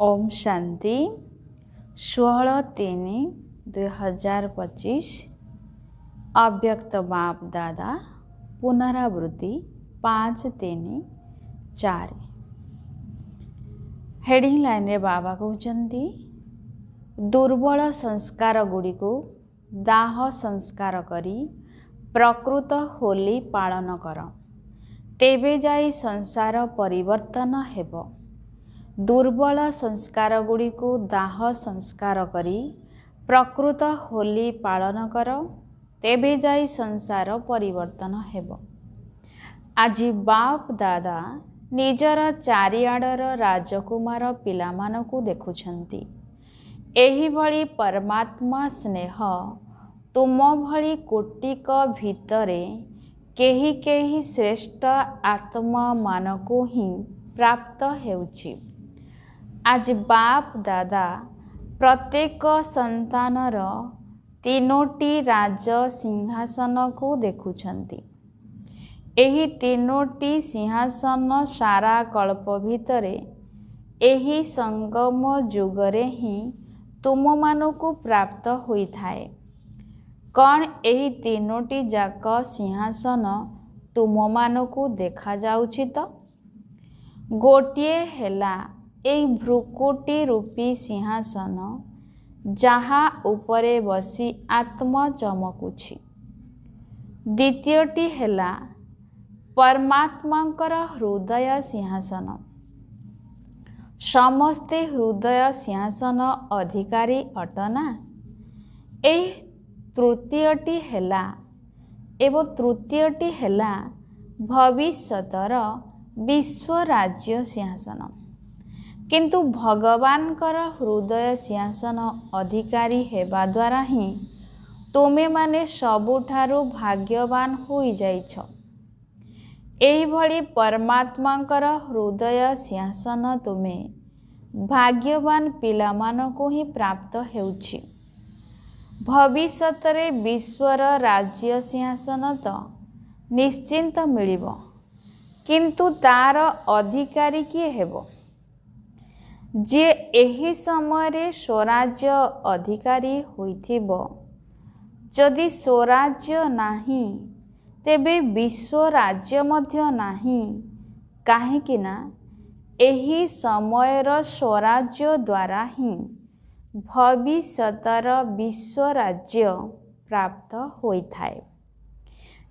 ओम शांति 16/3/2025 अव्यक्त बाप दादा पुनरावृत्ति 5-3-4 हेडिंग लाइन रे बाबा कहते दुर्बल संस्कार गुड़ी को दाह संस्कार करी प्रकृत होली पालन कर तेबे जाई संसार परिवर्तन हेब। दुर्बल संस्कार गुड़ी को दाह संस्कार करी प्रकृत होली पालन कर तेबे जाई संसार परिवर्तन हेब। आज बाप दादा निजर चारिआडर राजकुमार पिलामानकु देखुछंती। एही भली परमात्मा स्नेह तुम भली कोटिक भितरे केही केही श्रेष्ठ आत्मा मानकु ही प्राप्त हेउछि। आज बाप दादा प्रत्येक संतानर तीनोटी राज सिंहासन को देखुछंती। एही तीनोटी सिंहासन सारा कल्प भितरे एही संगम जुगरे ही तुम मानकु प्राप्त होई थाए। कौन एही तीनोटी जाक सिंहासन तुम मानकु देखा जाउछि तो गोटिए हेला एई भ्रुकुटी रूपी सिंहासन जहा उपरे बसी आत्मा चमकुछि। द्वितीयटी हेला परमात्मांकर हृदय सिंहासन। समस्ते हृदय सिंहासन अधिकारी अटना। एई तृतीयटी हेला भविष्यतर विश्व राज्य सिंहासन। किंतु भगवानकर हृदय सिंहासन अधिकारी हेबा द्वारा ही तुमे माने सबुठारु भाग्यवान होई जाइछ। एही भली परमात्मांकर हृदय सिंहासन तुमे भाग्यवान पिलामानकु ही प्राप्त हेउछि। भविष्यतरे विश्वर राज्य सिंहासन तो निश्चिंत मिलिब, किंतु तार अधिकारी किए हेबो? जे एही समय स्वराज्य अधिकारी होइथिबो। जदि स्वराज्य नाही तेबे विश्व राज्य मध्य नाही। काहेकि ना एही समयर स्वराज्य द्वारा ही भविष्यतर विश्व राज्य प्राप्त होइथाए।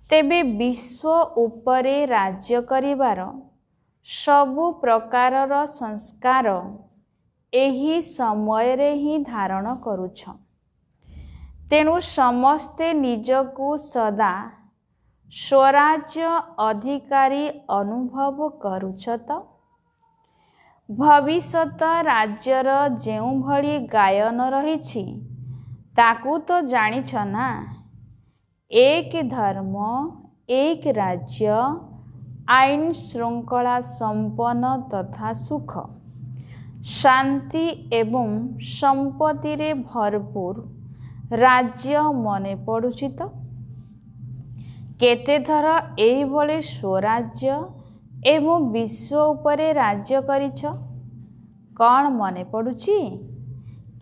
तेबे विश्व उपरे राज्य करिवार सबु प्रकारर संस्कार एही समय रे ही धारण करुछ। तेणु समस्ते निजकु सदा स्वराज्य अधिकारी अनुभव करुछ तो भविष्यत राज्यर जेउ भली गायन रहिछि ताकू तो जानिछ ना। एक धर्म एक राज्य आईन श्रृंखला संपन्न तथा सुख शांति एवं संपत्ति रे भरपूर राज्य मने पड़ुछि तो केते थर एही भली स्वराज्य एवं विश्व उपरे राज्य करिछ? कौन मने पड़ुछि?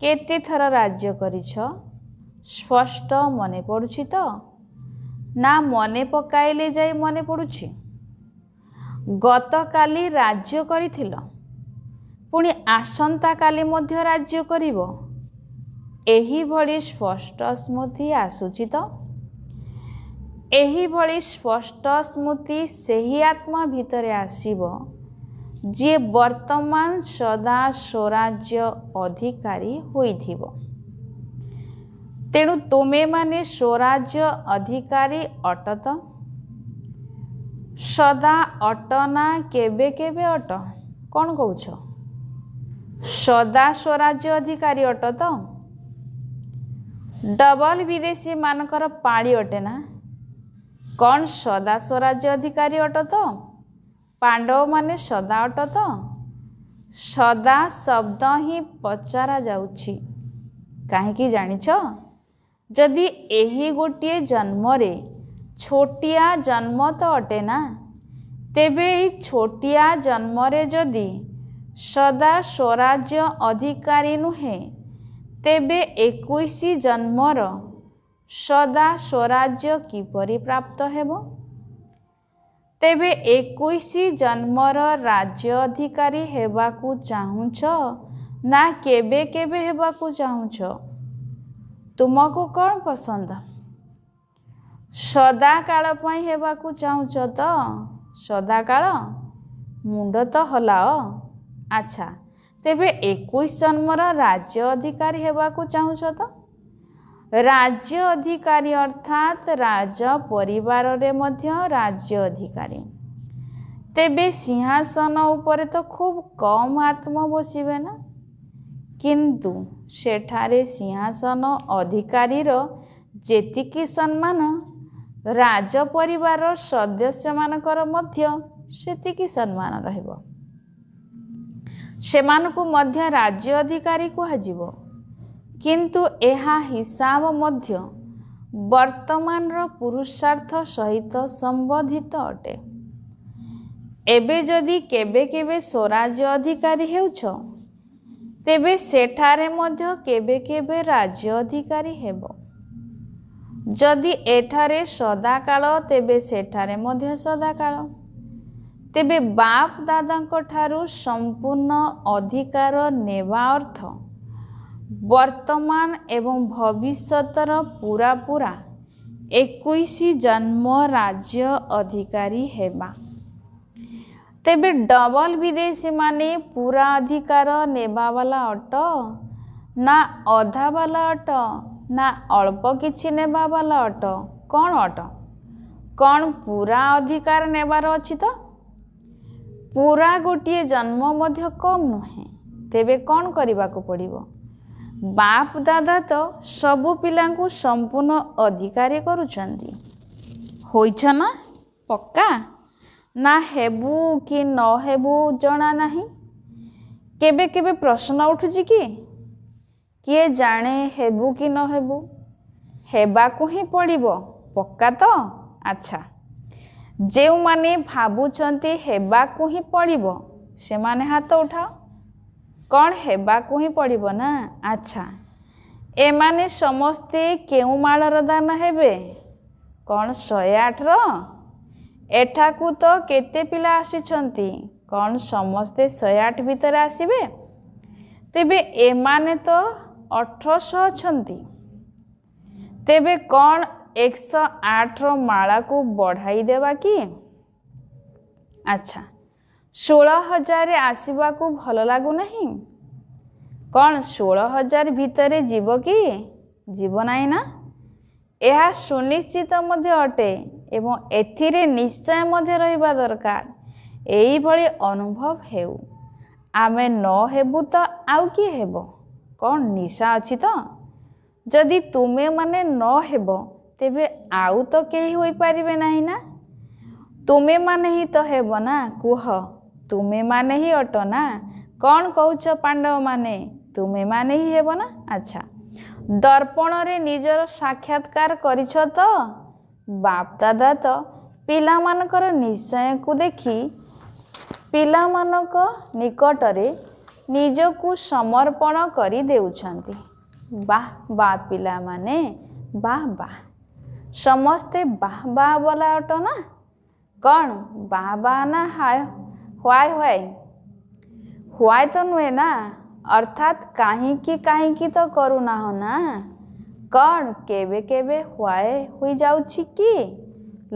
केते थर राज्य करिछ? स्पष्ट मने पड़ुछि तो ना मने पकाइले जाई मने पड़ुछि? गत काली राज्य करिथिल पुणी आसंता काली मध्य राज्य करिवो। एही भली स्पष्ट स्मृति आसुछि तो एही भली स्पष्ट स्मृति सेही आत्मा भितरे आसीबो जे वर्तमान सदा स्वराज्य अधिकारी होइथिबो। तेणु तुमे माने स्वराज्य अधिकारी अटत। सदा अटना केबे केबे अट? कौन कहूछ? सदा स्वराज्य अधिकारी अटत। डबल विदेशी मानकर पाଳି अटे ना। कौन सदा स्वराज्य अधिकारी अटत? पांडव माने सदा अटत। सदा शब्द ही पचारा जाउछि। काहेकि जानिछ? जदि एही गोटिए जन्मरे छोटिया जन्म तो अटे ना। तेबे छोटिया जन्मरे जदि ସଦା ସ୍ୱରାଜ୍ୟ ଅଧିକାରୀ ନୁହେଁ, ତେବେ 21 ଜନ୍ମର ସଦା ସ୍ୱରାଜ୍ୟ କିପରି ପ୍ରାପ୍ତ ହେବ? ତେବେ 21 ଜନ୍ମର ରାଜ୍ୟ ଅଧିକାରୀ ହେବାକୁ ଚାହୁଁଛ ନା କେବେ କେବେ ହେବାକୁ ଚାହୁଁଛ? ତୁମକୁ କ'ଣ ପସନ୍ଦ? ସଦାକାଳ ପାଇଁ ହେବାକୁ ଚାହୁଁଛ ତ? ସଦାକାଳ? ମୁଣ୍ଡ ତ ହଲାଅ। ଆଚ୍ଛା, ତେବେ 21 ଜନ୍ମର ରାଜ୍ୟ ଅଧିକାରୀ ହେବାକୁ ଚାହୁଁଛ ତ? ରାଜ୍ୟ ଅଧିକାରୀ ଅର୍ଥାତ୍ ରାଜ ପରିବାରରେ ମଧ୍ୟ ରାଜ୍ୟ ଅଧିକାରୀ। ତେବେ ସିଂହାସନ ଉପରେ ତ ଖୁବ୍ କମ୍ ଆତ୍ମ ବସିବେ ନା? କିନ୍ତୁ ସେଠାରେ ସିଂହାସନ ଅଧିକାରୀର ଯେତିକି ସମ୍ମାନ, ରାଜ ପରିବାରର ସଦସ୍ୟମାନଙ୍କର ମଧ୍ୟ ସେତିକି ସମ୍ମାନ ରହିବ। ସେମାନଙ୍କୁ ମଧ୍ୟ ରାଜ୍ୟ ଅଧିକାରୀ କୁହାଯିବ। କିନ୍ତୁ ଏହା ହିସାବ ମଧ୍ୟ ବର୍ତ୍ତମାନର ପୁରୁଷାର୍ଥ ସହିତ ସମ୍ବନ୍ଧିତ ଅଟେ। ଏବେ ଯଦି କେବେ କେବେ ସ୍ୱରାଜ୍ୟ ଅଧିକାରୀ ହେଉଛ, ତେବେ ସେଠାରେ ମଧ୍ୟ କେବେ କେବେ ରାଜ୍ୟ ଅଧିକାରୀ ହେବ। ଯଦି ଏଠାରେ ସଦାକାଳ, ତେବେ ସେଠାରେ ମଧ୍ୟ ସଦାକାଳ। ତେବେ ବାପ ଦାଦାଙ୍କ ଠାରୁ ସମ୍ପୂର୍ଣ୍ଣ ଅଧିକାର ନେବା ଅର୍ଥ ବର୍ତ୍ତମାନ ଏବଂ ଭବିଷ୍ୟତର ପୂରା 21 ଜନ୍ମ ରାଜ୍ୟ ଅଧିକାରୀ ହେବା। ତେବେ ଡବଲ ବିଦେଶୀମାନେ ପୂରା ଅଧିକାର ନେବାବାଲା ଅଟ ନା ଅଧା ବାଲା ଅଟ ନା ଅଳ୍ପ କିଛି ନେବାବାଲା ଅଟ? କ'ଣ ଅଟ? କ'ଣ ପୂରା ଅଧିକାର ନେବାର ଅଛି ତ? ପୂରା ଗୋଟିଏ ଜନ୍ମ ମଧ୍ୟ କମ୍ ନୁହେଁ। ତେବେ କ'ଣ କରିବାକୁ ପଡ଼ିବ? ବାପ ଦାଦା ତ ସବୁ ପିଲାଙ୍କୁ ସମ୍ପୂର୍ଣ୍ଣ ଅଧିକାରୀ କରୁଛନ୍ତି। ହୋଇଛ ନା ପକ୍କା? ନା ହେବୁ କି ନ ହେବୁ ଜଣା ନାହିଁ। କେବେ କେବେ ପ୍ରଶ୍ନ ଉଠୁଛି କି? କିଏ ଜାଣେ ହେବୁ କି ନ ହେବୁ? ହେବାକୁ ହିଁ ପଡ଼ିବ। ପକ୍କା ତ? ଆଚ୍ଛା, ଯେଉଁମାନେ ଭାବୁଛନ୍ତି ହେବାକୁ ହିଁ ପଡ଼ିବ, ସେମାନେ ହାତ ଉଠାଅ। କ'ଣ ହେବାକୁ ହିଁ ପଡ଼ିବ ନା? ଆଚ୍ଛା, ଏମାନେ ସମସ୍ତେ କେଉଁ ମାଳର ଦାନ ହେବେ? କ'ଣ 108ର? ଏଠାକୁ ତ କେତେ ପିଲା ଆସିଛନ୍ତି? କ'ଣ ସମସ୍ତେ 108 ଭିତରେ ଆସିବେ? ତେବେ ଏମାନେ ତ 1800 ଅଛନ୍ତି। ତେବେ କ'ଣ 108ର ମାଳାକୁ ବଢ଼ାଇ ଦେବା କି? ଆଚ୍ଛା, 16,000 ଆସିବାକୁ ଭଲ ଲାଗୁନାହିଁ? କ'ଣ 16,000 ଭିତରେ ଯିବ କି? ଯିବ ନାହିଁ ନା? ଏହା ସୁନିଶ୍ଚିତ ମଧ୍ୟ ଅଟେ ଏବଂ ଏଥିରେ ନିଶ୍ଚୟ ମଧ୍ୟ ରହିବା ଦରକାର। ଏଇଭଳି ଅନୁଭବ ହେଉ। ଆମେ ନ ହେବୁ ତ ଆଉ କିଏ ହେବ? କ'ଣ ନିଶା ଅଛି ତ? ଯଦି ତୁମେମାନେ ନ ହେବ, ତେବେ ଆଉ ତ କେହି ହୋଇପାରିବେ ନାହିଁ ନା? ତୁମେମାନେ ହିଁ ତ ହେବ ନା? କୁହ, ତୁମେମାନେ ହିଁ ଅଟ ନା? କ'ଣ କହୁଛ ପାଣ୍ଡବମାନେ? ତୁମେମାନେ ହିଁ ହେବ ନା? ଆଚ୍ଛା, ଦର୍ପଣରେ ନିଜର ସାକ୍ଷାତକାର କରିଛ ତ? ବାପ ଦାଦା ତ ପିଲାମାନଙ୍କର ନିଶ୍ଚୟକୁ ଦେଖି ପିଲାମାନଙ୍କ ନିକଟରେ ନିଜକୁ ସମର୍ପଣ କରି ଦେଉଛନ୍ତି। ବାଃ ବାଃ ପିଲାମାନେ, ବାଃ ବାଃ। ସମସ୍ତେ ବାଃ ବାଃ ବୋଲା ଅଟ ନା? କ'ଣ ବାଃ ବାଃ ନା ହ୍ୱାଇ ହ୍ୱାଇ? ହ୍ୱାଇ ତ ନୁହେଁ ନା? ଅର୍ଥାତ୍ କାହିଁକି କାହିଁକି ତ କରୁନାହ ନା? କ'ଣ କେବେ କେବେ ହ୍ୱାଇ ହୋଇଯାଉଛି କି?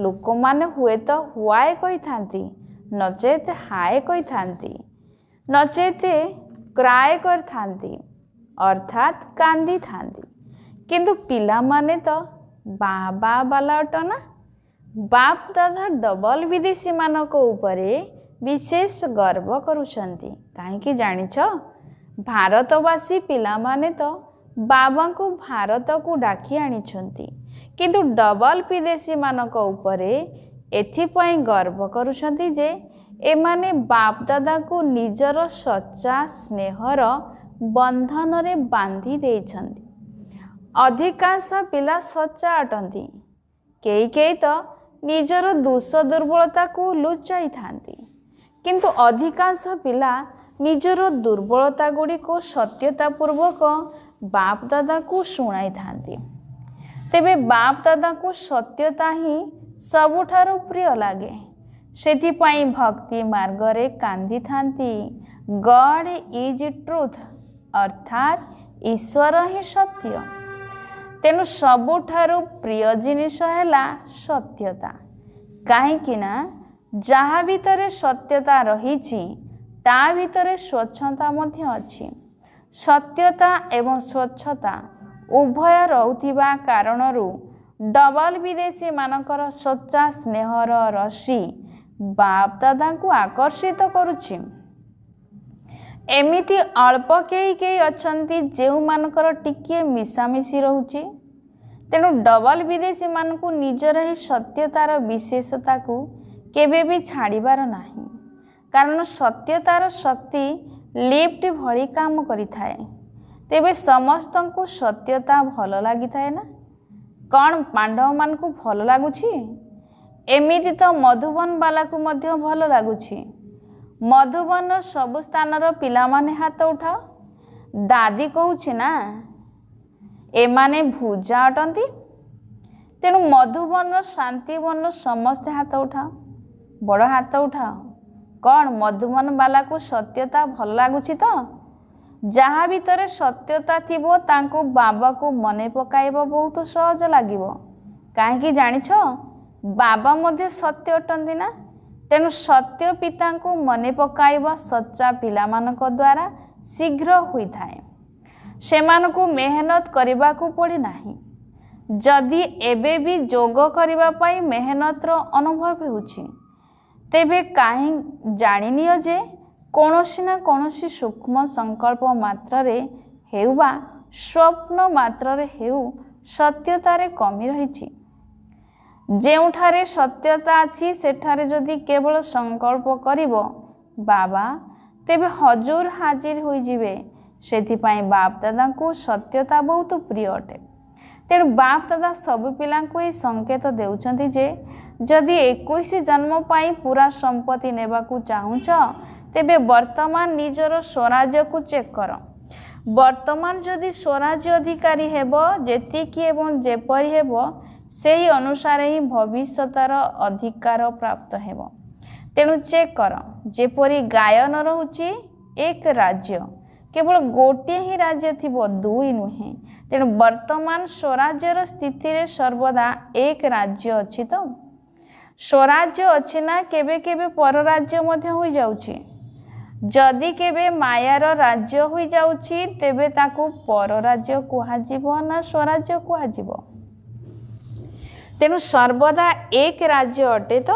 ଲୋକମାନେ ହୁଏତ ହ୍ୱାଇ କହିଥାନ୍ତି, ନଚେତ୍ ହାଏ କହିଥାନ୍ତି, ନଚେତ୍ କ୍ରାଏ କରିଥାନ୍ତି, ଅର୍ଥାତ୍ କାନ୍ଦିଥାନ୍ତି। କିନ୍ତୁ ପିଲାମାନେ ତ ବାଃ ବାଃ ବାଲା ଅଟ ନା? ବାପ ଦାଦା ଡବଲ ବିଦେଶୀମାନଙ୍କ ଉପରେ ବିଶେଷ ଗର୍ବ କରୁଛନ୍ତି। କାହିଁକି ଜାଣିଛ? ଭାରତବାସୀ ପିଲାମାନେ ତ ବାବାଙ୍କୁ ଭାରତକୁ ଡାକି ଆଣିଛନ୍ତି। କିନ୍ତୁ ଡବଲ ବିଦେଶୀମାନଙ୍କ ଉପରେ ଏଥିପାଇଁ ଗର୍ବ କରୁଛନ୍ତି ଯେ ଏମାନେ ବାପ ଦାଦାଙ୍କୁ ନିଜର ସଚ୍ଚା ସ୍ନେହର ବନ୍ଧନରେ ବାନ୍ଧି ଦେଇଛନ୍ତି। ଅଧିକାଂଶ ପିଲା ସଚ୍ଚା ଅଟନ୍ତି। କେହି କେହି ତ ନିଜର ଦୋଷ ଦୁର୍ବଳତାକୁ ଲୁଚାଇଥାନ୍ତି। କିନ୍ତୁ ଅଧିକାଂଶ ପିଲା ନିଜର ଦୁର୍ବଳତା ଗୁଡ଼ିକୁ ସତ୍ୟତା ପୂର୍ବକ ବାପ ଦାଦାକୁ ଶୁଣାଇଥାନ୍ତି। ତେବେ ବାପ ଦାଦାକୁ ସତ୍ୟତା ହିଁ ସବୁଠାରୁ ପ୍ରିୟ ଲାଗେ। ସେଥିପାଇଁ ଭକ୍ତି ମାର୍ଗରେ କାନ୍ଦିଥାନ୍ତି, ଗଡ୍ ଇଜ୍ ଟ୍ରୁଥ୍, ଅର୍ଥାତ୍ ଈଶ୍ୱର ହିଁ ସତ୍ୟ। ତେଣୁ ସବୁଠାରୁ ପ୍ରିୟ ଜିନିଷ ହେଲା ସତ୍ୟତା। କାହିଁକି ନା ଯାହା ଭିତରେ ସତ୍ୟତା ରହିଛି ତା ଭିତରେ ସ୍ୱଚ୍ଛତା ମଧ୍ୟ ଅଛି। ସତ୍ୟତା ଏବଂ ସ୍ୱଚ୍ଛତା ଉଭୟ ରହୁଥିବା କାରଣରୁ ଡବଲ ବିଦେଶୀ ମାନଙ୍କର ସଚ୍ଚା ସ୍ନେହର ରଶି ବାପ ଦାଦାଙ୍କୁ ଆକର୍ଷିତ କରୁଛି। ଏମିତି ଅଳ୍ପ କେହି ଅଛନ୍ତି ଯେଉଁମାନଙ୍କର ଟିକିଏ ମିଶାମିଶି ରହୁଛି। ତେଣୁ ଡବଲ ବିଦେଶୀ ମାନଙ୍କୁ ନିଜର ଏହି ସତ୍ୟତାର ବିଶେଷତାକୁ କେବେ ବି ଛାଡ଼ିବାର ନାହିଁ। କାରଣ ସତ୍ୟତାର ଶକ୍ତି ଲିଫ୍ଟ ଭଳି କାମ କରିଥାଏ। ତେବେ ସମସ୍ତଙ୍କୁ ସତ୍ୟତା ଭଲ ଲାଗିଥାଏ ନା? କ'ଣ ପାଣ୍ଡବମାନଙ୍କୁ ଭଲ ଲାଗୁଛି? ଏମିତି ତ ମଧୁବନ ବାଲାକୁ ମଧ୍ୟ ଭଲ ଲାଗୁଛି। ମଧୁବନର ସବୁ ସ୍ଥାନର ପିଲାମାନେ ହାତ ଉଠାଅ। ଦାଦି କହୁଛି ନା, ଏମାନେ ଭୁଜା ଅଟନ୍ତି। ତେଣୁ ମଧୁବନର ଶାନ୍ତିବନର ସମସ୍ତେ ହାତ ଉଠାଅ, ବଡ଼ ହାତ ଉଠାଅ। କ'ଣ ମଧୁବନ ବାଲାକୁ ସତ୍ୟତା ଭଲ ଲାଗୁଛି ତ? ଯାହା ଭିତରେ ସତ୍ୟତା ଥିବ ତାଙ୍କୁ ବାବାକୁ ମନେ ପକାଇବା ବହୁତ ସହଜ ଲାଗିବ। କାହିଁକି ଜାଣିଛ? ବାବା ମଧ୍ୟ ସତ୍ୟ ଅଟନ୍ତି ନା। ତେଣୁ ସତ୍ୟ ପିତାଙ୍କୁ ମନେ ପକାଇବା ସଚ୍ଚା ପିଲାମାନଙ୍କ ଦ୍ୱାରା ଶୀଘ୍ର ହୋଇଥାଏ। ସେମାନଙ୍କୁ ମେହନତ କରିବାକୁ ପଡ଼େ ନାହିଁ। ଯଦି ଏବେ ବି ଯୋଗ କରିବା ପାଇଁ ମେହନତର ଅନୁଭବ ହେଉଛି, ତେବେ କାହିଁ ଜାଣିନିଅ ଯେ କୌଣସି ନା କୌଣସି ସୂକ୍ଷ୍ମ ସଂକଳ୍ପ ମାତ୍ରରେ ହେଉ ବା ସ୍ୱପ୍ନ ମାତ୍ରରେ ହେଉ ସତ୍ୟତାରେ କମି ରହିଛି। ଯେଉଁଠାରେ ସତ୍ୟତା ଅଛି ସେଠାରେ ଯଦି କେବଳ ସଂକଳ୍ପ କରିବ ବାବା, ତେବେ ହଜୁର ହାଜିର ହୋଇଯିବେ। ସେଥିପାଇଁ ବାପ ଦାଦାଙ୍କୁ ସତ୍ୟତା ବହୁତ ପ୍ରିୟ ଅଟେ। ତେଣୁ ବାପ ଦାଦା ସବୁ ପିଲାଙ୍କୁ ଏହି ସଂକେତ ଦେଉଛନ୍ତି ଯେ ଯଦି 21 ଜନ୍ମ ପାଇଁ ପୁରା ସମ୍ପତ୍ତି ନେବାକୁ ଚାହୁଁଛ, ତେବେ ବର୍ତ୍ତମାନ ନିଜର ସ୍ୱରାଜ୍ୟକୁ ଚେକ୍ କର। ବର୍ତ୍ତମାନ ଯଦି ସ୍ୱରାଜ୍ୟ ଅଧିକାରୀ ହେବ, ଯେତିକି ଏବଂ ଯେପରି ହେବ ସେହି ଅନୁସାରେ ହିଁ ଭବିଷ୍ୟତର ଅଧିକାର ପ୍ରାପ୍ତ ହେବ। ତେଣୁ ଚେକ୍ କର। ଯେପରି ଗାୟନ ରହୁଛି ଏକ ରାଜ୍ୟ, କେବଳ ଗୋଟିଏ ହିଁ ରାଜ୍ୟ ଥିବ, ଦୁଇ ନୁହେଁ। ତେଣୁ ବର୍ତ୍ତମାନ ସ୍ୱରାଜ୍ୟର ସ୍ଥିତିରେ ସର୍ବଦା ଏକ ରାଜ୍ୟ ଅଛି ତ? ସ୍ୱରାଜ୍ୟ ଅଛି ନା କେବେ କେବେ ପରରାଜ୍ୟ ମଧ୍ୟ ହୋଇଯାଉଛି? ଯଦି କେବେ ମାୟାର ରାଜ୍ୟ ହୋଇଯାଉଛି, ତେବେ ତାକୁ ପରରାଜ୍ୟ କୁହାଯିବ ନା ସ୍ୱରାଜ୍ୟ କୁହାଯିବ? ତେଣୁ ସର୍ବଦା ଏକ ରାଜ୍ୟ ଅଟେ ତ?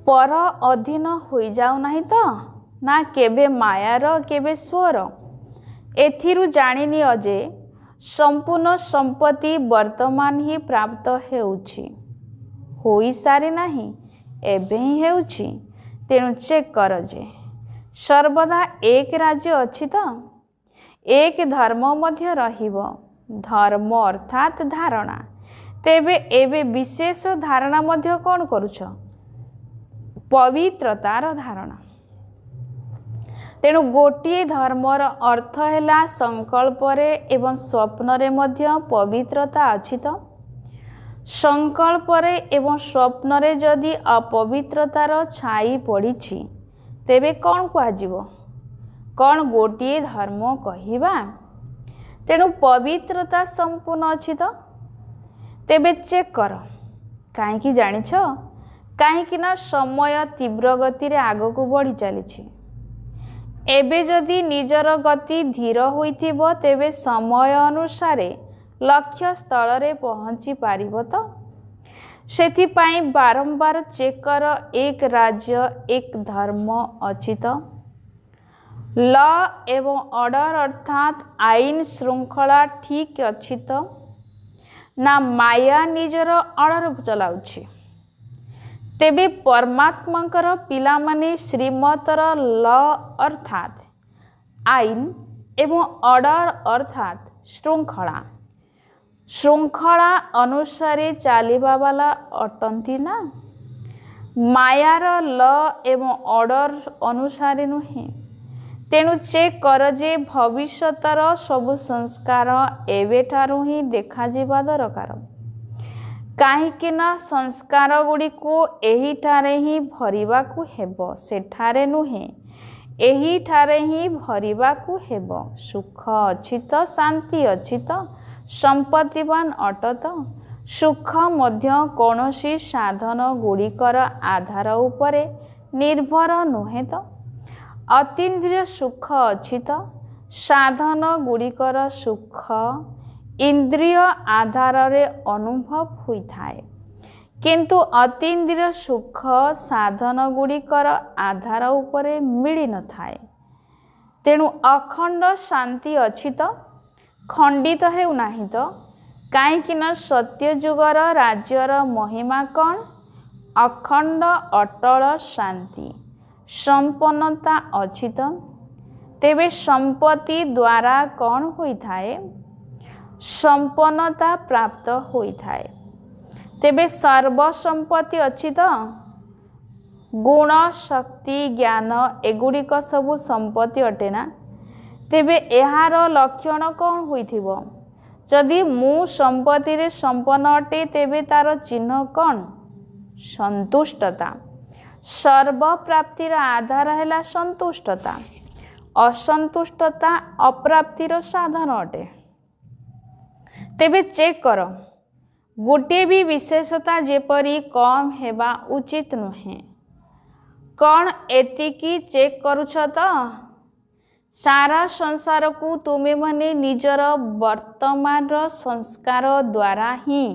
ପର ଅଧୀନ ହୋଇଯାଉ ନାହିଁ ତ? ନା କେବେ ମାୟାର କେବେ ସ୍ୱର? ଏଥିରୁ ଜାଣିନିଅ ଯେ ସମ୍ପୂର୍ଣ୍ଣ ସମ୍ପତ୍ତି ବର୍ତ୍ତମାନ ହିଁ ପ୍ରାପ୍ତ ହେଉଛି, ହୋଇସାରି ନାହିଁ, ଏବେ ହିଁ ହେଉଛି। ତେଣୁ ଚେକ୍ କର ଯେ ସର୍ବଦା ଏକ ରାଜ୍ୟ ଅଛି ତ? ଏକ ଧର୍ମ ମଧ୍ୟ ରହିବ। ଧର୍ମ ଅର୍ଥାତ୍ ଧାରଣା। ତେବେ ଏବେ ବିଶେଷ ଧାରଣା ମଧ୍ୟ କ'ଣ କରୁଛ? ପବିତ୍ରତାର ଧାରଣା। ତେଣୁ ଗୋଟିଏ ଧର୍ମର ଅର୍ଥ ହେଲା ସଂକଳ୍ପରେ ଏବଂ ସ୍ୱପ୍ନରେ ମଧ୍ୟ ପବିତ୍ରତା ଅଛି ତ? ସଂକଳ୍ପରେ ଏବଂ ସ୍ୱପ୍ନରେ ଯଦି ଅପବିତ୍ରତାର ଛାଇ ପଡ଼ିଛି, ତେବେ କ'ଣ କୁହାଯିବ? କ'ଣ ଗୋଟିଏ ଧର୍ମ କହିବା? ତେଣୁ ପବିତ୍ରତା ସମ୍ପୂର୍ଣ୍ଣ ଅଛି ତ? ତେବେ ଚେକ୍ କର। କାହିଁକି ଜାଣିଛ? କାହିଁକି ନା ସମୟ ତୀବ୍ର ଗତିରେ ଆଗକୁ ବଢ଼ି ଚାଲିଛି। ଏବେ ଯଦି ନିଜର ଗତି ଧୀର ହୋଇଥିବ, ତେବେ ସମୟ ଅନୁସାରେ ଲକ୍ଷ୍ୟ ସ୍ଥଳରେ ପହଞ୍ଚି ପାରିବ ତ? ସେଥିପାଇଁ ବାରମ୍ବାର ଚେକ୍ କର, ଏକ ରାଜ୍ୟ ଏକ ଧର୍ମ ଅଛି ତ? ଲ ଏବଂ ଅର୍ଡର ଅର୍ଥାତ୍ ଆଇନ ଶୃଙ୍ଖଳା ଠିକ୍ ଅଛି ତ? ନା ମାୟା ନିଜର ଅର୍ଡର ଚଲାଉଛି? ତେବେ ପରମାତ୍ମାଙ୍କର ପିଲାମାନେ ଶ୍ରୀମତର ଲ ଅର୍ଥାତ୍ ଆଇନ ଏବଂ ଅର୍ଡର ଅର୍ଥାତ୍ ଶୃଙ୍ଖଳା ଅନୁସାରେ ଚାଲିବା ବାଲା ଅଟନ୍ତି ନା? ମାୟାର ଲ ଏବଂ ଅର୍ଡ଼ର ଅନୁସାରେ ନୁହେଁ। ତେଣୁ ଚେକ୍ କର ଯେ ଭବିଷ୍ୟତର ସବୁ ସଂସ୍କାର ଏବେଠାରୁ ହିଁ ଦେଖାଯିବା ଦରକାର। କାହିଁକି ନା ସଂସ୍କାର ଗୁଡ଼ିକୁ ଏହିଠାରେ ହିଁ ଭରିବାକୁ ହେବ, ସେଠାରେ ନୁହେଁ। ଏହିଠାରେ ହିଁ ଭରିବାକୁ ହେବ। ସୁଖ ଅଛି ତ, ଶାନ୍ତି ଅଛି ତ, ସମ୍ପତ୍ତିବାନ ଅଟ ତ। ସୁଖ ମଧ୍ୟ କୌଣସି ସାଧନ ଗୁଡ଼ିକର ଆଧାର ଉପରେ ନିର୍ଭର ନୁହେଁ ତ। ଅତୀନ୍ଦ୍ରିୟ ସୁଖ ଅଛି ତ। ସାଧନ ଗୁଡ଼ିକର ସୁଖ ଇନ୍ଦ୍ରିୟ ଆଧାରରେ ଅନୁଭବ ହୋଇଥାଏ, କିନ୍ତୁ ଅତୀନ୍ଦ୍ରିୟ ସୁଖ ସାଧନ ଗୁଡ଼ିକର ଆଧାର ଉପରେ ମିଳିନଥାଏ। ତେଣୁ ଅଖଣ୍ଡ ଶାନ୍ତି ଅଛି ତ, ଖଣ୍ଡିତ ହେଉନାହିଁ ତ। କାହିଁକି ନା ସତ୍ୟଯୁଗର ରାଜ୍ୟର ମହିମା କ'ଣ? ଅଖଣ୍ଡ ଅଟଳ ଶାନ୍ତି। ସମ୍ପନ୍ନତା ଅଛି ତ। ତେବେ ସମ୍ପତ୍ତି ଦ୍ୱାରା କ'ଣ ହୋଇଥାଏ? ସମ୍ପନ୍ନତା ପ୍ରାପ୍ତ ହୋଇଥାଏ। ତେବେ ସର୍ବସମ୍ପତ୍ତି ଅଛି ତ। ଗୁଣ, ଶକ୍ତି, ଜ୍ଞାନ ଏଗୁଡ଼ିକ ସବୁ ସମ୍ପତ୍ତି ଅଟେ ନା। ତେବେ ଏହାର ଲକ୍ଷଣ କ'ଣ ହୋଇଥିବ? ଯଦି ମୁଁ ସମ୍ପତ୍ତିରେ ସମ୍ପନ୍ନ ଅଟେ, ତେବେ ତାର ଚିହ୍ନ କ'ଣ? ସନ୍ତୁଷ୍ଟତା। ସର୍ବପ୍ରାପ୍ତିର ଆଧାର ହେଲା ସନ୍ତୁଷ୍ଟତା। ଅସନ୍ତୁଷ୍ଟତା ଅପ୍ରାପ୍ତିର ସାଧନ ଅଟେ। ତେବେ ଚେକ୍ କର, ଗୋଟିଏ ବି ବିଶେଷତା ଯେପରି କମ୍ ହେବା ଉଚିତ ନୁହେଁ। କ'ଣ ଏତିକି ଚେକ୍ କରୁଛ ତ? ସାରା ସଂସାରକୁ ତୁମେମାନେ ନିଜର ବର୍ତ୍ତମାନର ସଂସ୍କାର ଦ୍ୱାରା ହିଁ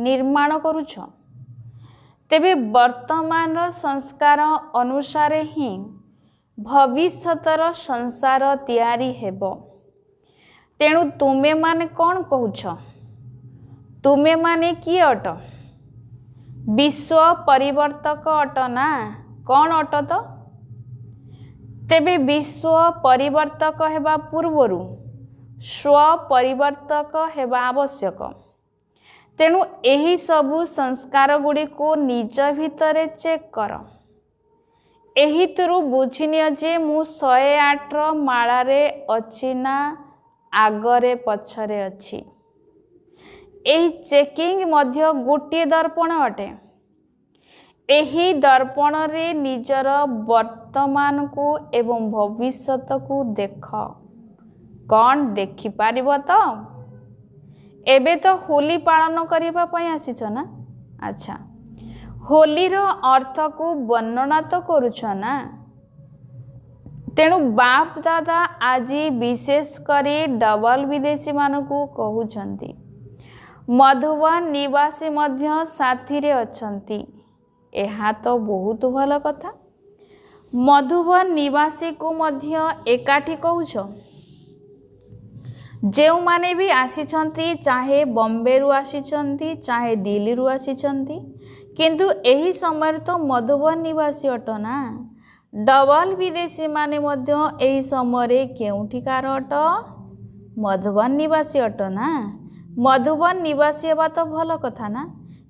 ନିର୍ମାଣ କରୁଛ। ତେବେ ବର୍ତ୍ତମାନର ସଂସ୍କାର ଅନୁସାରେ ହିଁ ଭବିଷ୍ୟତର ସଂସାର ତିଆରି ହେବ। ତେଣୁ ତୁମେମାନେ କ'ଣ କହୁଛ? ତୁମେମାନେ କିଏ ଅଟ? ବିଶ୍ୱ ପରିବର୍ତ୍ତକ ଅଟ ନା କ'ଣ ଅଟ ତ? ତେବେ ବିଶ୍ୱ ପରିବର୍ତ୍ତକ ହେବା ପୂର୍ବରୁ ସ୍ୱପରିବର୍ତ୍ତକ ହେବା ଆବଶ୍ୟକ। ତେଣୁ ଏହି ସବୁ ସଂସ୍କାର ଗୁଡ଼ିକୁ ନିଜ ଭିତରେ ଚେକ୍ କର। ଏହିଥିରୁ ବୁଝିନିଅ ଯେ ମୁଁ 108ର ମାଳାରେ ଅଛି ନା ଆଗରେ ପଛରେ ଅଛି। ଏହି ଚେକିଂ ମଧ୍ୟ ଗୋଟିଏ ଦର୍ପଣ ଅଟେ। ଏହି ଦର୍ପଣରେ ନିଜର ବର୍ତ୍ତମାନକୁ ଏବଂ ଭବିଷ୍ୟତକୁ ଦେଖ। କ'ଣ ଦେଖିପାରିବ ତ? ଏବେ ତ ହୋଲି ପାଳନ କରିବା ପାଇଁ ଆସିଛ ନା? ଆଚ୍ଛା, ହୋଲିର ଅର୍ଥକୁ ବର୍ଣ୍ଣନା ତ କରୁଛ ନା? ତେଣୁ ବାପ ଦାଦା ଆଜି ବିଶେଷ କରି ଡବଲ ବିଦେଶୀମାନଙ୍କୁ କହୁଛନ୍ତି, ମଧୁବନ ନିବାସୀ ମଧ୍ୟ ସାଥିରେ ଅଛନ୍ତି। ଏହା ତ ବହୁତ ଭଲ କଥା। ମଧୁବନ ନିବାସୀକୁ ମଧ୍ୟ ଏକାଠି କହୁଛ। ଯେଉଁମାନେ ବି ଆସିଛନ୍ତି, ଚାହେ ବମ୍ବେରୁ ଆସିଛନ୍ତି, ଚାହେ ଦିଲ୍ଲୀରୁ ଆସିଛନ୍ତି, କିନ୍ତୁ ଏହି ସମୟରେ ତ ମଧୁବନ ନିବାସୀ ଅଟ ନା। ଡବଲ ବିଦେଶୀମାନେ ମଧ୍ୟ ଏହି ସମୟରେ କେଉଁଠିକାର ଅଟ? ମଧୁବନ ନିବାସୀ ଅଟ ନା। ମଧୁବନ ନିବାସୀ ହେବା ତ ଭଲ କଥା ନା।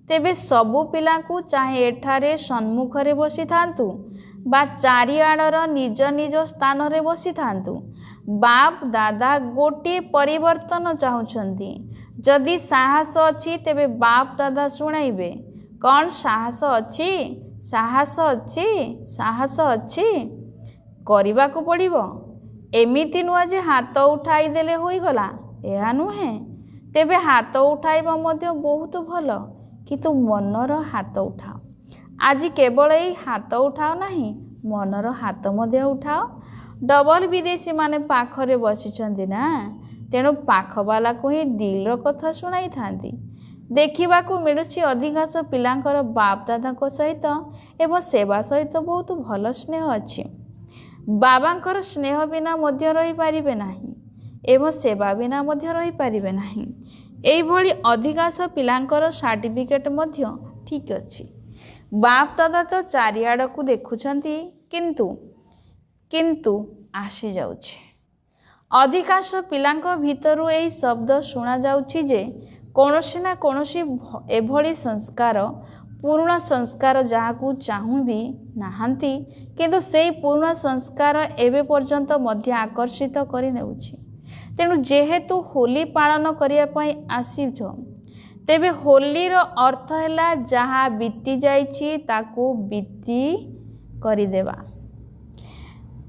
ତେବେ ସବୁ ପିଲାଙ୍କୁ ଚାହେ ଏଠାରେ ସମ୍ମୁଖରେ ବସିଥାନ୍ତୁ ବା ଚାରିଆଡ଼ର ନିଜ ନିଜ ସ୍ଥାନରେ ବସିଥାନ୍ତୁ, ବାପ ଦାଦା ଗୋଟିଏ ପରିବର୍ତ୍ତନ ଚାହୁଁଛନ୍ତି। ଯଦି ସାହସ ଅଛି, ତେବେ ବାପ ଦାଦା ଶୁଣାଇବେ। କ'ଣ ସାହସ ଅଛି? ସାହସ ଅଛି? ସାହସ ଅଛି? କରିବାକୁ ପଡ଼ିବ। ଏମିତି ନୁହେଁ ଯେ ହାତ ଉଠାଇ ଦେଲେ ହୋଇଗଲା, ଏହା ନୁହେଁ। ତେବେ ହାତ ଉଠାଇବା ମଧ୍ୟ ବହୁତ ଭଲ, କିନ୍ତୁ ମନର ହାତ ଉଠାଅ। ଆଜି କେବଳ ଏଇ ହାତ ଉଠାଅ ନାହିଁ, ମନର ହାତ ମଧ୍ୟ ଉଠାଅ। ଡବଲ ବିଦେଶୀମାନେ ପାଖରେ ବସିଛନ୍ତି ନା, ତେଣୁ ପାଖବାଲାକୁ ହିଁ ଦିଲର କଥା ଶୁଣାଇଥାନ୍ତି। ଦେଖିବାକୁ ମିଳୁଛି ଅଧିକାଂଶ ପିଲାଙ୍କର ବାପ ଦାଦାଙ୍କ ସହିତ ଏବଂ ସେବା ସହିତ ବହୁତ ଭଲ ସ୍ନେହ ଅଛି। ବାବାଙ୍କର ସ୍ନେହ ବିନା ମଧ୍ୟ ରହିପାରିବେ ନାହିଁ ଏବଂ ସେବା ବିନା ମଧ୍ୟ ରହିପାରିବେ ନାହିଁ। ଏଇଭଳି ଅଧିକାଂଶ ପିଲାଙ୍କର ସାର୍ଟିଫିକେଟ୍ ମଧ୍ୟ ଠିକ୍ ଅଛି। ବାପ ଦାଦା ତ ଚାରିଆଡ଼କୁ ଦେଖୁଛନ୍ତି, କିନ୍ତୁ ଆସିଯାଉଛି। ଅଧିକାଂଶ ପିଲାଙ୍କ ଭିତରୁ ଏହି ଶବ୍ଦ ଶୁଣାଯାଉଛି ଯେ କୌଣସି ନା କୌଣସି ଏଭଳି ସଂସ୍କାର पुराणा संस्कार जहाँ चाहूँ भी नाहांती किंतु से पुराणा संस्कार एवं पर्यंत मध्य आकर्षित कर नेउछि। तेणु जेहेतु होली पालन करने आसीछ तेबे होलीर अर्थ है जहाँ बीती जाइछि ताकू बीती करदेवा।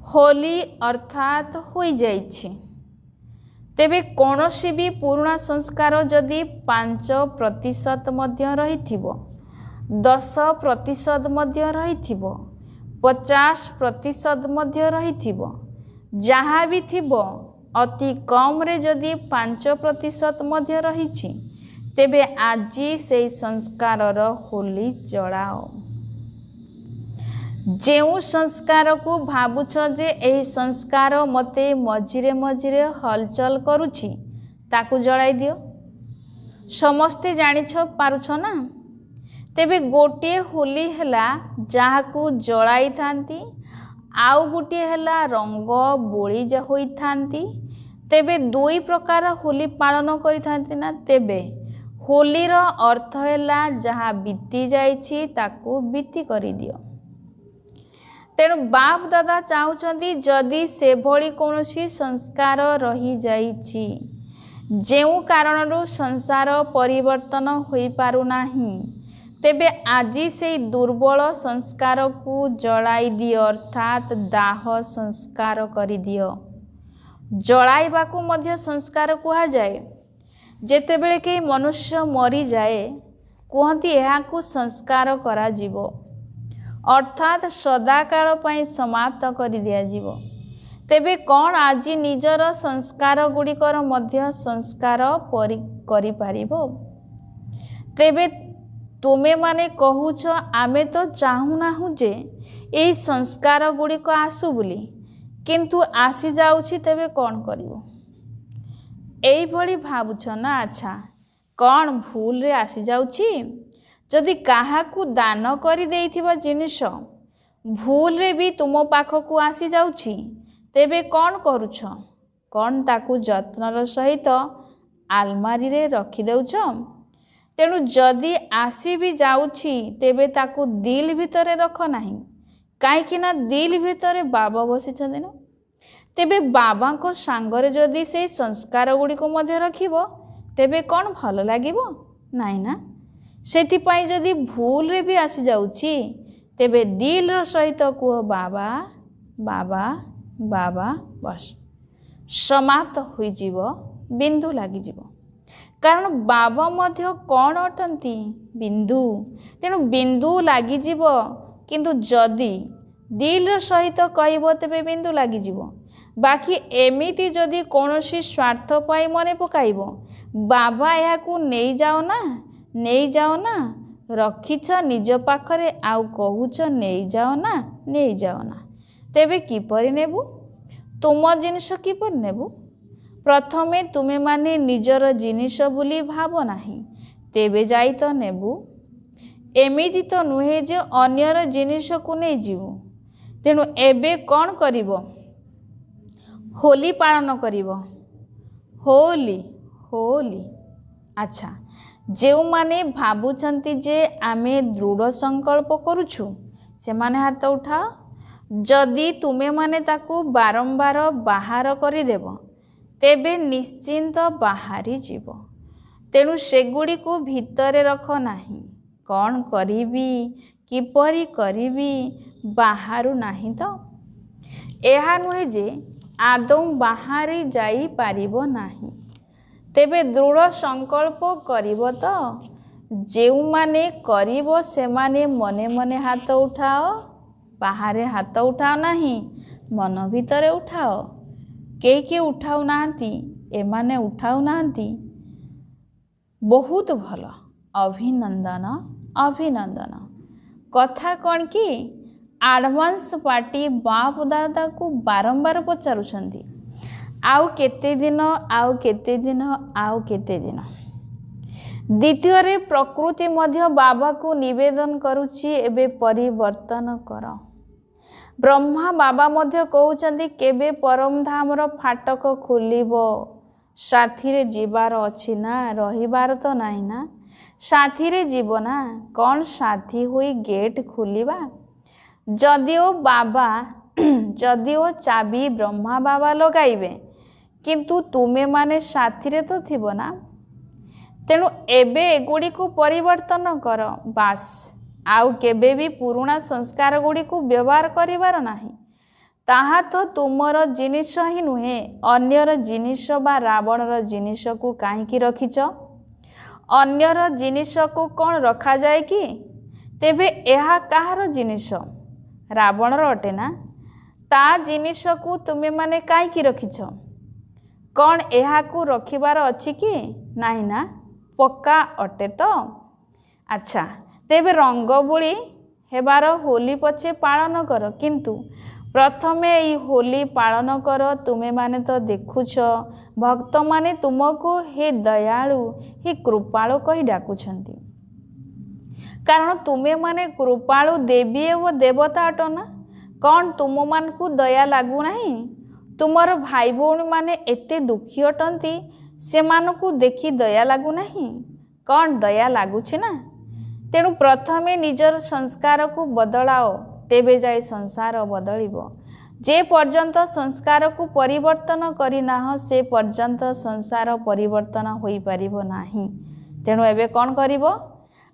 होली अर्थात होई जाइछि। तेबे कौनसी भी पुराणा संस्कार जदि 5% मध्य रहिथिबो, 10% मध्य रहिथिबो, 50% मध्य रहिथिबो, जहाँ भी थिबो अति कम रे जदि 5% मध्य रहिछि तेबे आजी से संस्कारर होली जलाओ। जेउ संस्कार को भावुछ जे एही संस्कार मते मझिरे मझिरे हलचल करुछि ताकू जलाई दियो। समस्ते जानिछ पारुछ ना। तेबे गोटे होली हैला जहाकू जलाई थांती, आउ गोटे हैला रंग बोली जा होई थांती। तेबे दुई प्रकार होली पालन करि थांती ना। तेबे होलीर अर्थ हैला जहाँ बीती जाइछि ताकू बीती करि दियो। तेणु बाप दादा चाहूँगी जदि से भली कौनसी संस्कार रही जाइछि जेउ कारणरू संसार परिवर्तन होई पारु नाही तेबे आजी से दुर्बल संस्कार को जलाई दियो, अर्थात दाह संस्कार करि दियो। जलाइबा को मध्य संस्कार कहा जाए। जेतेबेले के मनुष्य मरी जाए कहती एहाकू संस्कार करा जीवो, अर्थात सदाकाल पई समाप्त करि दिया जीवो। तेबे कौन आजी निजर संस्कार गुड़िकर मध्य संस्कार करि पारिबो? तेबे तुमे माने कहूछ आमे तो चाहूनाहु जे एई संस्कार गुड़िक आसु बोली, किंतु आसी जाउछि तेबे कौन करिवो? एई भली भावुछ ना। अच्छा कौन भूल रे आसी जाउछि? जदि काहाकू दान करि देइथिबा जिनिस भूल रे भी तुम पाखकू आसी जाउछि तेबे कौन करूछ? कौन ताकू जत्नर सहित आलमारी रे रखी देउछ? तेणु जदि आसी भी जाउछि तेबे ताकू दिल भितरे रख नाही, काईकि ना दिल भितरे बाबा बसिछन्ति ना। तेबे बाबा को सांगरे जदि से संस्कार गुड़िक मध्य रखिबो तेबे कौन भल लागिबो? नाही ना। सेथिपाई जदि भूल रे भी आसी जाउछि तेबे दिल रो सहित कुह बाबा बाबा बाबा, बस समाप्त होई जीवो, बिंदु लागी जीवो। कारण बाबा मध्य कौन अटंती? बिंदु। तेणु बिंदु लागी जीवो, किंतु जदि दिल सहित कहबो तेबे बिंदु लागी जीवो। बाकी एमिति जदि कौनसी स्वार्थ पाई मने पकाइबो बाबा एहाकू नहीं जाओ ना, नहीं जाओ ना, रखिछ निज पाखरे आउ कहूछ नहीं जाओ ना, नहीं जाओ ना, तेबे किपरि नेबु? तुम जिनिस किपरि नेबु? प्रथमे तुमे माने निजर जिनिस बोली भाव नाही, तेबे जाई तो नेबु। एमिति तो नुहे जे अन्यर जिनिस को नहीं जीवु। तेणु एबे कौन करिवो? होली पालन करिवो। होली होली। अच्छा जेउ माने भाबुछंती जे आमे दृढ़ संकल्प करूछु से माने हाथ उठाओ। जदि तुमे माने ताकू बारंबार बाहर करि देबो तेबे निश्चिंत बाहरी जीवो। तेणु सेगुड़ी को भितरे रख नाही। कौन करिबी किपरि करिबी बाहरु नाही तो एहा नुहे जे आदौ बाहरी जाई पारिबो नाही। तेबे दृढ़ संकल्प करिबो तो जेउ माने करिबो से माने मने मने हाथ उठाओ, बाहरे हाथ उठाओ नाही, मन भितरे उठाओ। के उठाऊ नांती, एमाने उठाऊ नांती। बहुत भल, अभिनंदन अभिनंदन। कथा कौन कि आडभांस पार्टी बाप दादा को बारंबार पचारुछंती आउ केते दिन, आउ केते दिन, आउ केते दिन। द्वितीय रे प्रकृति मध्य बाबा को निवेदन करुछि एबे परिवर्तन कर। ब्रह्मा बाबा मध्य कहउछंती केबे परम धाम रो फाटक खोलिबो, साथी रे जीवार अछि ना, रहिबार तो नाही ना। साथी रे जीव ना कौन साथी हुई गेट खोलिबा जदिओ बाबा जदिओ चाबी ब्रह्मा बाबा लगाइबे किंतु तुमे माने साथी रे तो थिबो ना। तेणु एबे एगुड़ी को परिवर्तन कर बास आउ केबे भी पुराना संस्कार गुड़ी को व्यवहार करिवार नाही। ताहा तो तुमर जिनिष ही नुहे अन्यर जिनिष बा रावणर जिनिष को काहींकी रखिछ। अन्यर जिनिष को कौन रखा जाए कि तेबे एहा काहार जिनिष रावणर अटे ना। ता जिनिष को तुमे माने काहींकी रखिछ कौन एहा को रखिबार अछि कि नाही ना पक्का अटे तो। अच्छा तेबे रंग बोली हेबार होली पछे पालन कर किंतु प्रथमे ई होली पालन कर। तुमे माने तो देखुछ भक्त माने तुमको हे दयालु हे कृपालु कही डाकुछंती कारण तुमे माने कृपालु देवी एवं देवता अट ना। कौन तुम मान को दया लागू नहीं तुमर भाई भौणी माने एते दुखी अटंती से मानकु देखी दया लागू नहीं कौन दया लागुछि ना। तेणु प्रथमे निजर संस्कार को बदलाओ तेबे जाए संसार बदलिबो। जे पर्यंत संस्कार को परिवर्तन करिनाह से पर्यंत संसार परिवर्तन होई परिबो नाही। तेणु एबे कौन करिबो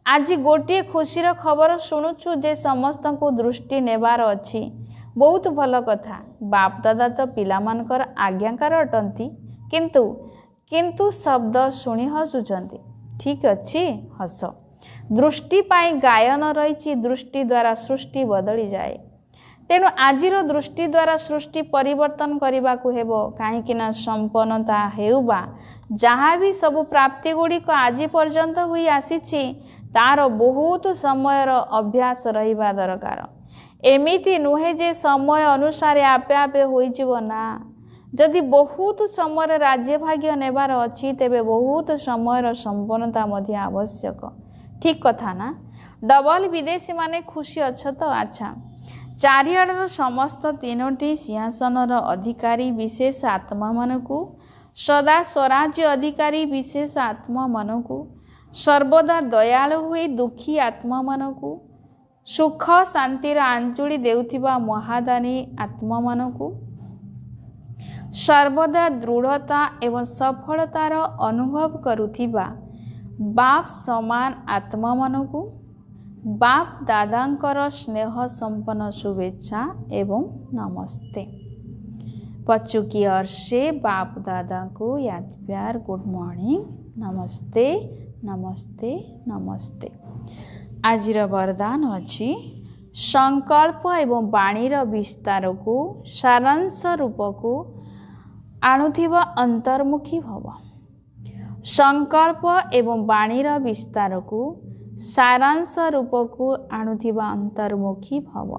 आज गोटे खुशीर खबर शुणुछु जे समस्त को दृष्टि नेबार अछि बहुत भल कथा। बाप दादा तो पिला मानकर आज्ञाकार अटंती किंतु किंतु शब्द शुणी हसुचंती ठीक अछि हस। दृष्टि पाई गायन रही दृष्टि द्वारा सृष्टि बदली जाए। तेणु आजिर दृष्टि द्वारा सृष्टि परिवर्तन करने को हेबो कहीं संपन्नता हेउबा जहाँ भी सबु प्राप्ति गुड़िक आज पर्यंत हुई आसीछि तार बहुत समयर अभ्यास रहिबा दरकार। एमिति नुहे जे समय अनुसार आपे आपे होई जीवो ना। जदि बहुत समय राज्य भाग्य नेबार अछि तेबे बहुत समयर संपन्नता मध्य आवश्यक ठीक कथा ना। डबल विदेशी माने खुशी अछ तो अच्छा चारिआडर समस्त तीनोटी सिंहासनर अधिकारी विशेष आत्मा मानकु सदा स्वराज्य अधिकारी विशेष आत्मा मानकु सर्वदा दयालु हुई दुखी आत्मा मानकु सुख शांतिर आंचुड़ी देउथिबा महादानी आत्मा मानकु सर्वदा दृढ़ता एवं सफलतार अनुभव करुथिबा बाप समान आत्मा मानकु बाप दादांकर स्नेह संपन्न शुभेच्छा एवं नमस्ते। बच्चों की ओर से बाप दादा को याद प्यार गुड मॉर्निंग नमस्ते नमस्ते नमस्ते। आजिर वरदान अछि संकल्प एवं बाणीर विस्तार को सारांश रूप को आणुथिबा अंतर्मुखी भव। संकल्प एवं बाणीर विस्तार को सारांश रूप को आणुथिबा अंतर्मुखी भव।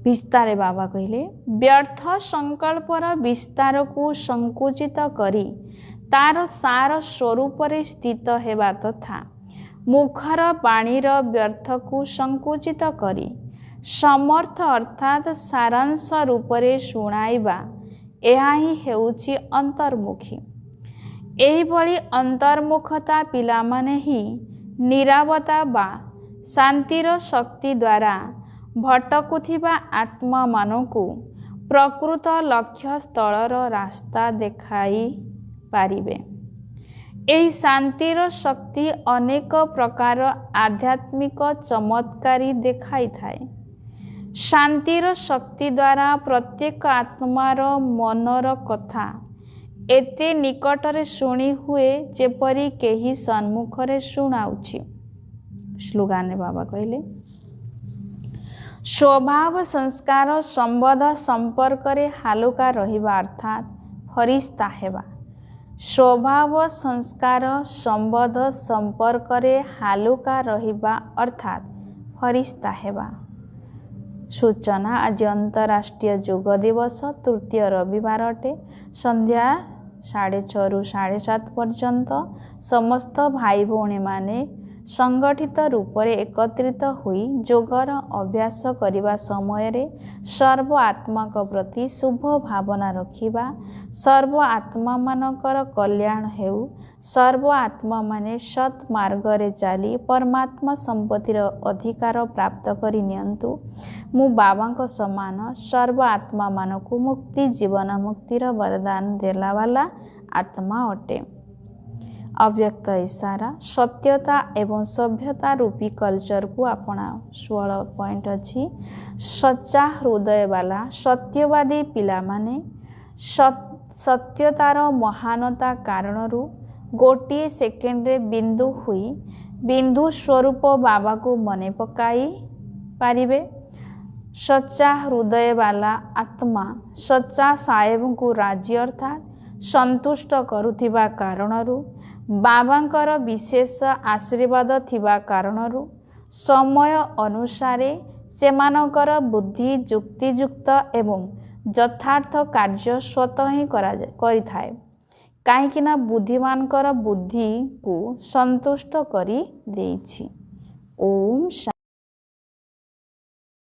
विस्तारे बाबा कहले व्यर्थ संकल्पर विस्तार को संकुचित करी तार सार स्वरूप स्थित हेबा तथा मुखर बाणीर व्यर्थ को संकुचित करी समर्थ अर्थात सारांश रूपरे शुणाइबा एहा ही हेउछि अंतर्मुखी। एही भली अंतर्मुखता पिलामाने ही निरावता बा शांतिर शक्ति द्वारा भटकुथिबा आत्मा मानकु प्रकृत लक्ष्य स्थलर रास्ता देखाई पारिबे। एही शांतिर शक्ति अनेक प्रकार आध्यात्मिक चमत्कारी देखाई थाए। शांतिर शक्ति द्वारा प्रत्येक आत्मार मनर कथा एते निकटरे शुणी हुए जेपरी केही सन्मुखरे शुणाउछि। स्लोगान बाबा कहले स्वभाव संस्कार संबंध संपर्क रे हालुका रहिबा अर्थात फरिश्ता हेबा। स्वभाव संस्कार संबंध संपर्क रे हालुका रहिबा अर्थात फरिश्ता हेबा। सूचना आज अंतर्राष्ट्रीय योग दिवस तृतीय रविवार अटे। संध्या 6:30 रु 7:30 पर्यंत समस्त भाई भौणी माने संगठित रूप से एकत्रित हुई योगर अभ्यास करने समय रे सर्व आत्मा प्रति शुभ भावना रखिबा सर्व आत्मा मानकर कल्याण हेउ सर्व आत्मा माने सत् मार्गरे चली परमात्मा संपत्तिर अधिकार प्राप्त करि नियंतु। मु बाबांको समान सर्व आत्मा मानकु मुक्ति जीवन मुक्तिर वरदान देला वाला आत्मा अटे। अव्यक्त इशारा सत्यता एवं सभ्यता रूपी कल्चर को अपना 16 पॉइंट अच्छी। सच्चा हृदय वाला सत्यवादी पिला माने सत्यतार महानता कारणरू गोटे सेकेंड रे बिंदु हुई बिंदु स्वरूप बाबा को मने पकाई पारिबे। सच्चा हृदय वाला आत्मा सच्चा साहेब को राजी अर्थात संतुष्ट करुथिबा कारणरू बाबांकर विशेष आशीर्वाद थिबा कारणरू समय अनुसारे सेमानकर बुद्धि जुक्तियुक्त एवं यथार्थ कार्य स्वतः ही करिथाए काहेकिना बुद्धिमानकर बुद्धि को संतुष्ट करी देइछि। ओम।